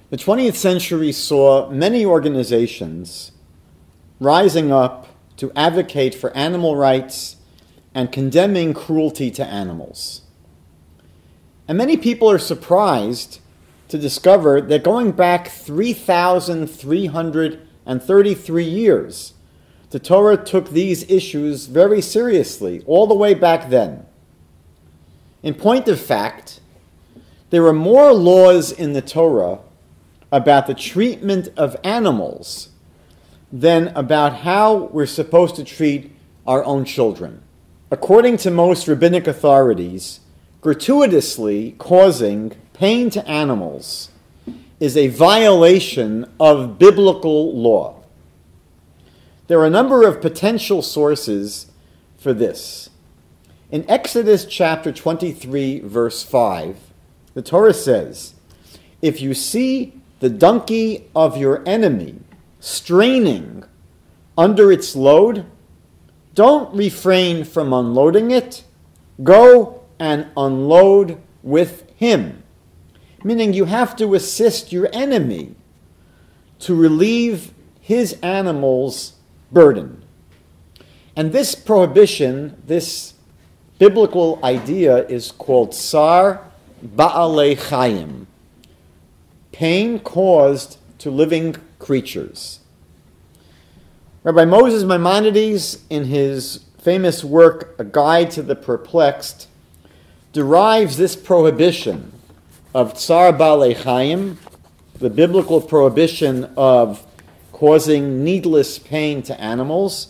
The 20th century saw many organizations rising up to advocate for animal rights and condemning cruelty to animals. And many people are surprised to discover that going back 3,333 years, the Torah took these issues very seriously, all the way back then. In point of fact, there are more laws in the Torah about the treatment of animals than about how we're supposed to treat our own children. According to most rabbinic authorities, gratuitously causing pain to animals is a violation of biblical law. There are a number of potential sources for this. In Exodus chapter 23, verse 5, the Torah says, "If you see the donkey of your enemy straining under its load, don't refrain from unloading it. Go and unload with him." Meaning you have to assist your enemy to relieve his animal's burden. And this prohibition, this biblical idea, is called tsar ba'alei chayim, pain caused to living creatures. Rabbi Moses Maimonides, in his famous work, A Guide to the Perplexed, derives this prohibition of tsar ba'alei chayim, the biblical prohibition of causing needless pain to animals,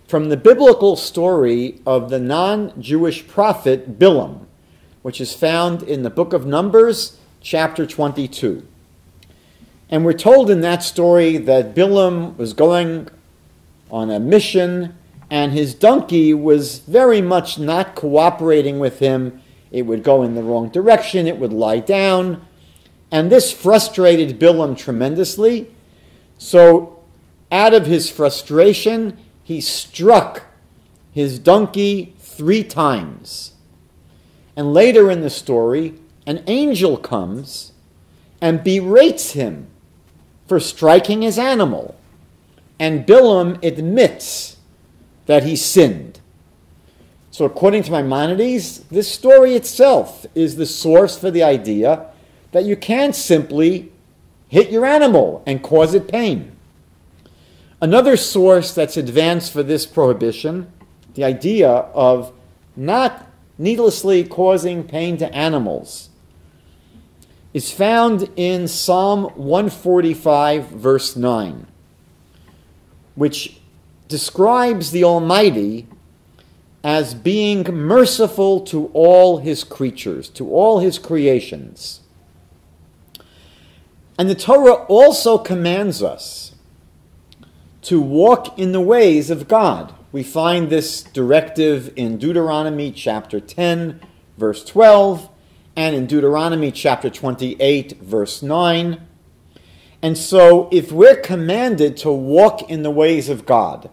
from the biblical story of the non-Jewish prophet Bilam, which is found in the book of Numbers, chapter 22. And we're told in that story that Bilam was going on a mission, and his donkey was very much not cooperating with him. It would go in the wrong direction, it would lie down, and this frustrated Bilam tremendously. So, out of his frustration, he struck his donkey 3 times. And later in the story, an angel comes and berates him for striking his animal. And Bilam admits that he sinned. So according to Maimonides, this story itself is the source for the idea that you can't simply hit your animal and cause it pain. Another source that's advanced for this prohibition, the idea of not needlessly causing pain to animals, is found in Psalm 145, verse 9, which describes the Almighty as being merciful to all his creatures, to all his creations. And the Torah also commands us to walk in the ways of God. We find this directive in Deuteronomy chapter 10, verse 12, and in Deuteronomy chapter 28, verse 9. And so if we're commanded to walk in the ways of God,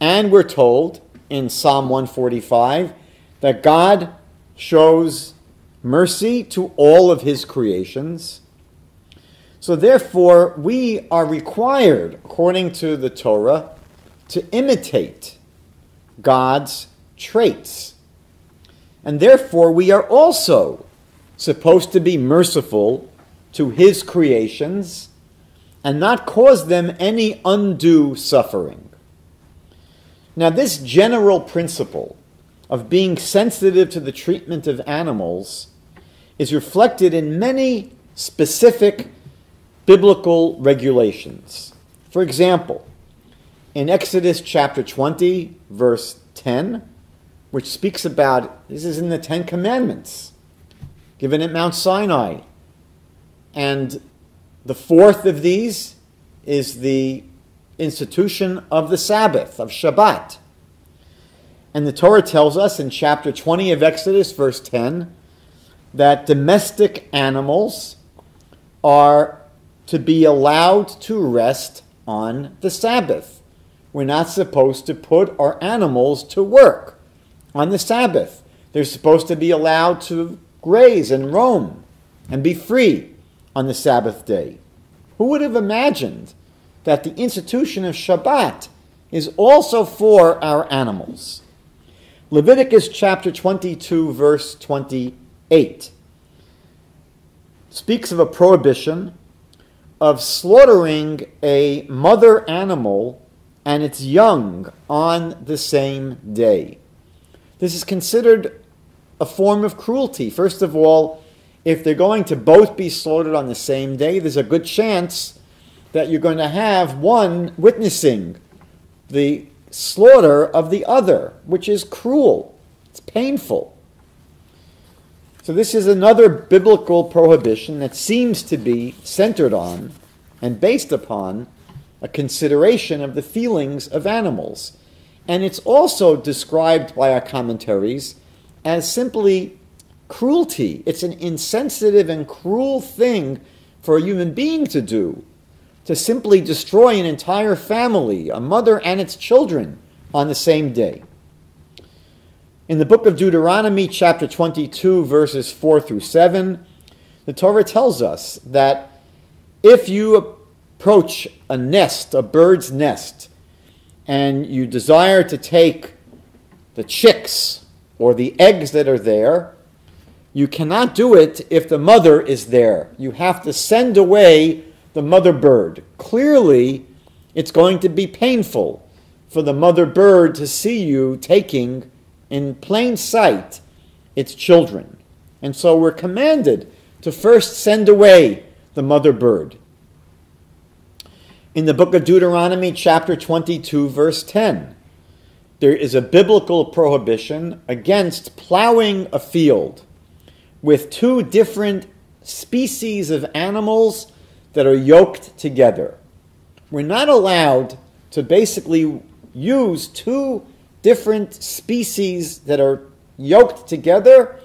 and we're told in Psalm 145 that God shows mercy to all of his creations, so therefore we are required, according to the Torah, to imitate God's traits. And therefore we are also supposed to be merciful to his creations and not cause them any undue suffering. Now, this general principle of being sensitive to the treatment of animals is reflected in many specific biblical regulations. For example, in Exodus chapter 20, verse 10, which speaks about, this is in the 10 Commandments, given at Mount Sinai. And the fourth of these is the institution of the Sabbath, of Shabbat. And the Torah tells us in chapter 20 of Exodus, verse 10, that domestic animals are to be allowed to rest on the Sabbath. We're not supposed to put our animals to work on the Sabbath. They're supposed to be allowed to graze and roam and be free on the Sabbath day. Who would have imagined that the institution of Shabbat is also for our animals? Leviticus chapter 22, verse 28 speaks of a prohibition of slaughtering a mother animal and its young on the same day. This is considered a form of cruelty. First of all, if they're going to both be slaughtered on the same day, there's a good chance that you're going to have one witnessing the slaughter of the other, which is cruel. It's painful. So this is another biblical prohibition that seems to be centered on and based upon a consideration of the feelings of animals. And it's also described by our commentaries as simply cruelty. It's an insensitive and cruel thing for a human being to do, to simply destroy an entire family, a mother and its children, on the same day. In the book of Deuteronomy, chapter 22, verses 4 through 7, the Torah tells us that if you approach a nest, a bird's nest, and you desire to take the chicks or the eggs that are there, you cannot do it if the mother is there. You have to send away the mother bird. Clearly, it's going to be painful for the mother bird to see you taking in plain sight its children. And so we're commanded to first send away the mother bird. In the book of Deuteronomy, chapter 22, verse 10, there is a biblical prohibition against plowing a field with two different species of animals that are yoked together. We're not allowed to basically use two different species that are yoked together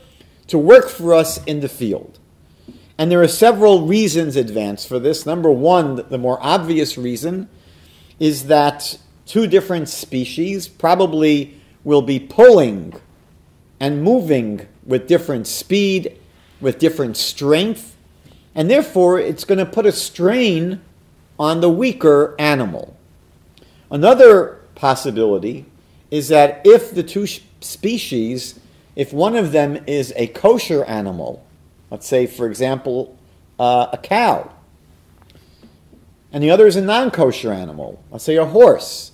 to work for us in the field. And there are several reasons advanced for this. Number one, the more obvious reason, is that two different species probably will be pulling and moving with different speed, with different strength, and therefore it's going to put a strain on the weaker animal. Another possibility is that if the two species, if one of them is a kosher animal, let's say, for example, a cow, and the other is a non-kosher animal, let's say a horse.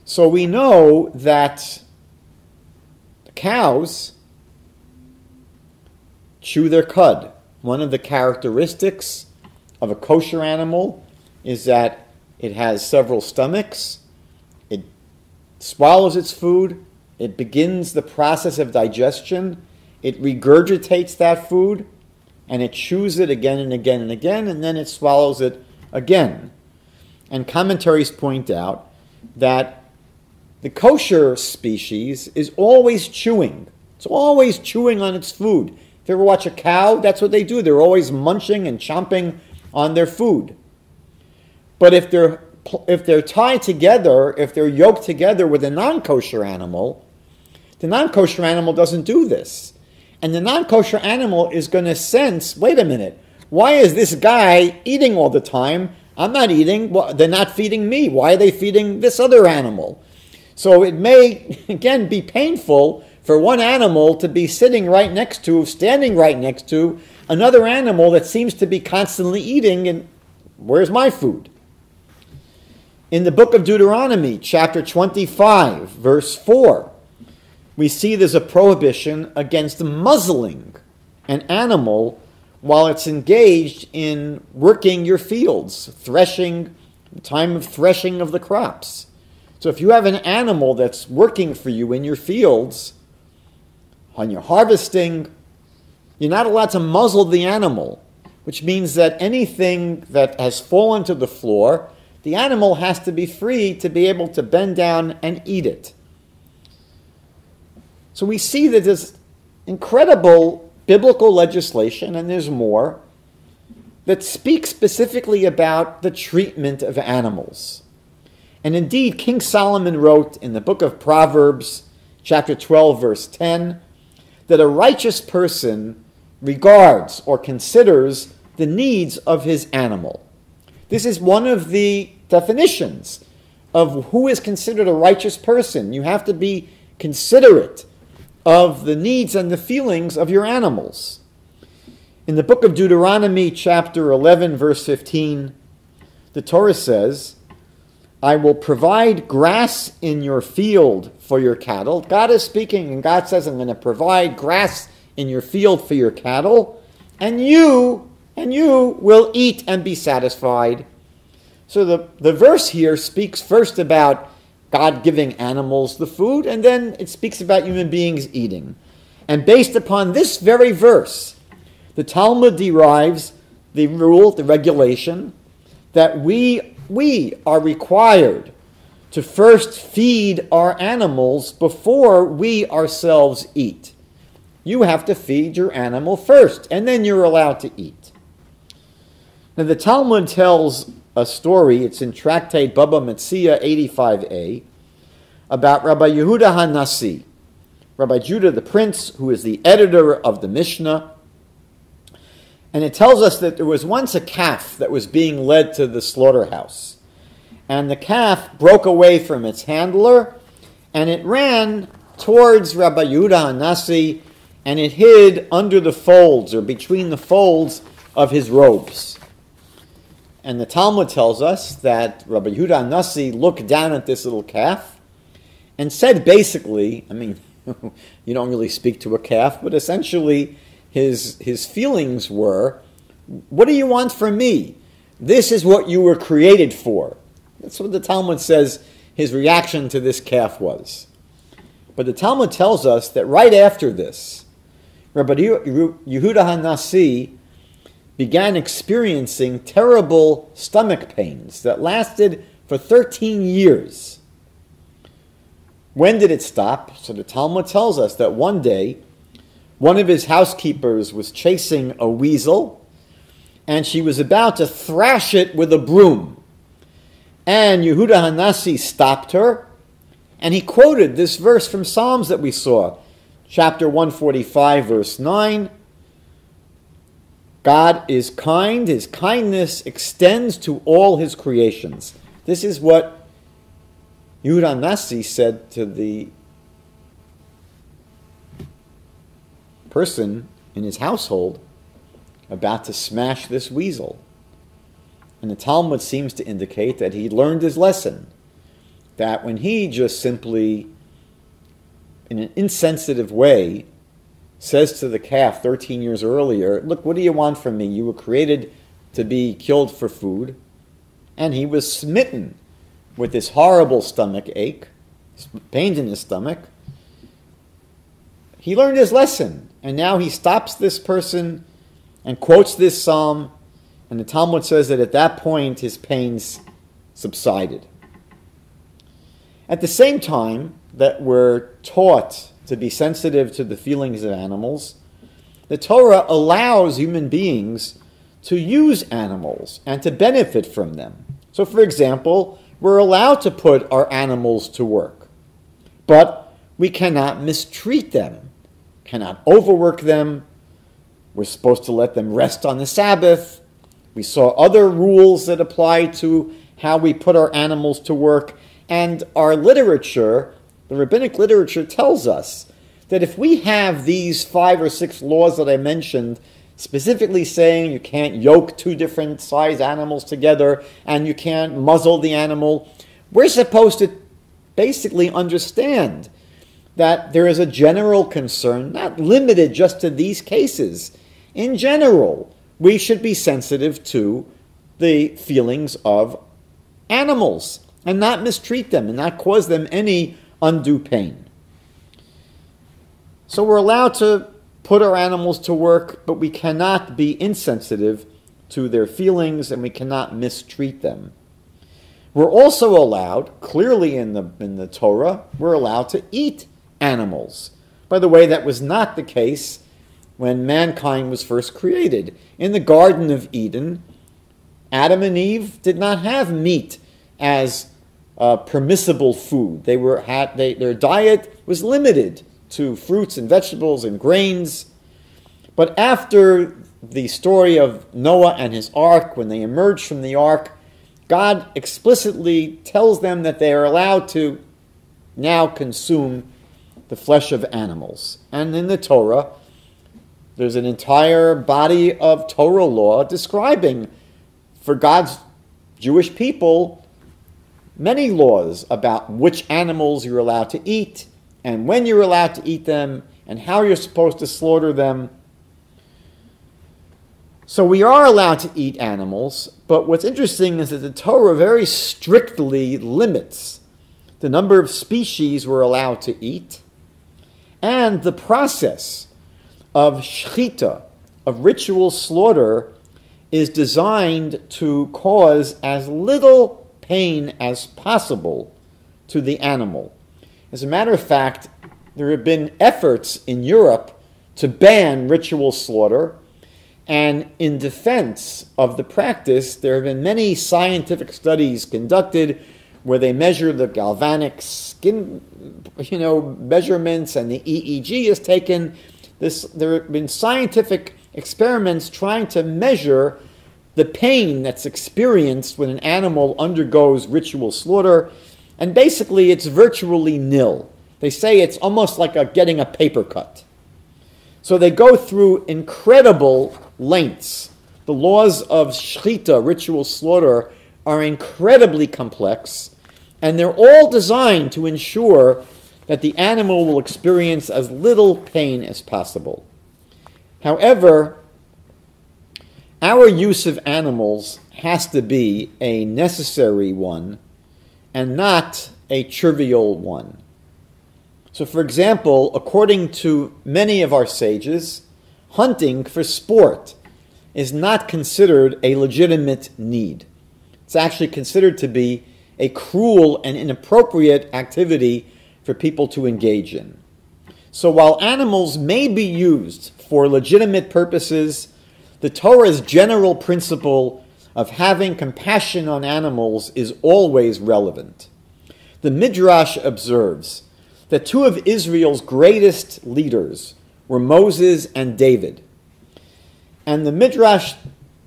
So we know that the cows chew their cud. One of the characteristics of a kosher animal is that it has several stomachs. It swallows its food. It begins the process of digestion. It regurgitates that food, and it chews it again and again and again, and then it swallows it again. And commentaries point out that the kosher species is always chewing. It's always chewing on its food. If you ever watch a cow, that's what they do. They're always munching and chomping on their food. But if they're tied together, if they're yoked together with a non-kosher animal, the non-kosher animal doesn't do this. And the non-kosher animal is going to sense, wait a minute, why is this guy eating all the time? I'm not eating. Well, they're not feeding me. Why are they feeding this other animal? So it may, again, be painful for one animal to be sitting right next to, standing right next to, another animal that seems to be constantly eating, and where's my food? In the book of Deuteronomy, chapter 25, verse 4, we see there's a prohibition against muzzling an animal while it's engaged in working your fields, threshing, time of threshing of the crops. So if you have an animal that's working for you in your fields, when you're harvesting, you're not allowed to muzzle the animal, which means that anything that has fallen to the floor, the animal has to be free to be able to bend down and eat it. So we see that there's incredible biblical legislation, and there's more, that speaks specifically about the treatment of animals. And indeed, King Solomon wrote in the book of Proverbs, chapter 12, verse 10, that a righteous person regards or considers the needs of his animal. This is one of the definitions of who is considered a righteous person. You have to be considerate of the needs and the feelings of your animals. In the book of Deuteronomy, chapter 11, verse 15, the Torah says, I will provide grass in your field for your cattle. God is speaking, and God says, I'm going to provide grass in your field for your cattle, and you will eat and be satisfied. So the verse here speaks first about God giving animals the food, and then it speaks about human beings eating. And based upon this very verse, the Talmud derives the rule, the regulation, that we are required to first feed our animals before we ourselves eat. You have to feed your animal first, and then you're allowed to eat. Now the Talmud tells a story, it's in Tractate Baba Metzia 85a, about Rabbi Yehuda HaNasi, Rabbi Judah the Prince, who is the editor of the Mishnah. And it tells us that there was once a calf that was being led to the slaughterhouse. And the calf broke away from its handler, and it ran towards Rabbi Yehuda HaNasi, and it hid under the folds, or between the folds of his robes. And the Talmud tells us that Rabbi Yehuda HaNasi looked down at this little calf and said basically, I mean, you don't really speak to a calf, but essentially his feelings were, what do you want from me? This is what you were created for. That's what the Talmud says his reaction to this calf was. But the Talmud tells us that right after this, Rabbi Yehuda HaNasi began experiencing terrible stomach pains that lasted for 13 years. When did it stop? So the Talmud tells us that one day, one of his housekeepers was chasing a weasel, and she was about to thrash it with a broom. And Yehuda HaNasi stopped her, and he quoted this verse from Psalms that we saw, chapter 145, verse 9, God is kind, his kindness extends to all his creations. This is what Yehuda HaNasi said to the person in his household about to smash this weasel. And the Talmud seems to indicate that he learned his lesson, that when he just simply, in an insensitive way, says to the calf 13 years earlier, look, what do you want from me? You were created to be killed for food. And he was smitten with this horrible stomach ache, pains in his stomach. He learned his lesson. And now he stops this person and quotes this psalm. And the Talmud says that at that point his pains subsided. At the same time that we're taught to be sensitive to the feelings of animals, the Torah allows human beings to use animals and to benefit from them. So, for example, we're allowed to put our animals to work, but we cannot mistreat them, cannot overwork them. We're supposed to let them rest on the Sabbath. We saw other rules that apply to how we put our animals to work, and our literature, the rabbinic literature, tells us that if we have these 5 or 6 laws that I mentioned, specifically saying you can't yoke 2 different size animals together and you can't muzzle the animal, we're supposed to basically understand that there is a general concern, not limited just to these cases. In general, we should be sensitive to the feelings of animals and not mistreat them and not cause them any undue pain. So we're allowed to put our animals to work, but we cannot be insensitive to their feelings and we cannot mistreat them. We're also allowed, clearly in the Torah, we're allowed to eat animals. By the way, that was not the case when mankind was first created. In the Garden of Eden, Adam and Eve did not have meat as permissible food. Their diet was limited to fruits and vegetables and grains. But after the story of Noah and his ark, when they emerged from the ark, God explicitly tells them that they are allowed to now consume the flesh of animals. And in the Torah, there's an entire body of Torah law describing, for God's Jewish people, many laws about which animals you're allowed to eat, and when you're allowed to eat them, and how you're supposed to slaughter them. So we are allowed to eat animals, but what's interesting is that the Torah very strictly limits the number of species we're allowed to eat, and the process of shechita, of ritual slaughter, is designed to cause as little pain as possible to the animal. As a matter of fact, there have been efforts in Europe to ban ritual slaughter, and in defense of the practice, there have been many scientific studies conducted where they measure the galvanic skin, measurements, and the EEG is taken. There have been scientific experiments trying to measure the pain that's experienced when an animal undergoes ritual slaughter, and basically it's virtually nil. They say it's almost like getting a paper cut. So they go through incredible lengths. The laws of shechita, ritual slaughter, are incredibly complex, and they're all designed to ensure that the animal will experience as little pain as possible. However, our use of animals has to be a necessary one and not a trivial one. So, for example, according to many of our sages, hunting for sport is not considered a legitimate need. It's actually considered to be a cruel and inappropriate activity for people to engage in. So while animals may be used for legitimate purposes, the Torah's general principle of having compassion on animals is always relevant. The Midrash observes that two of Israel's greatest leaders were Moses and David. And the Midrash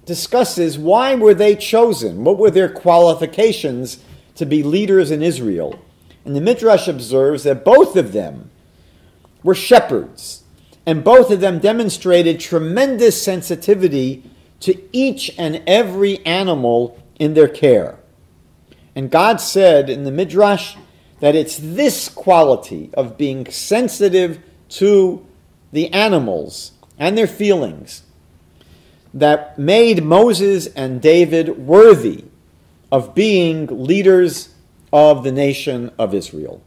discusses why were they chosen, what were their qualifications to be leaders in Israel. And the Midrash observes that both of them were shepherds, and both of them demonstrated tremendous sensitivity to each and every animal in their care. And God said in the Midrash that it's this quality of being sensitive to the animals and their feelings that made Moses and David worthy of being leaders of the nation of Israel.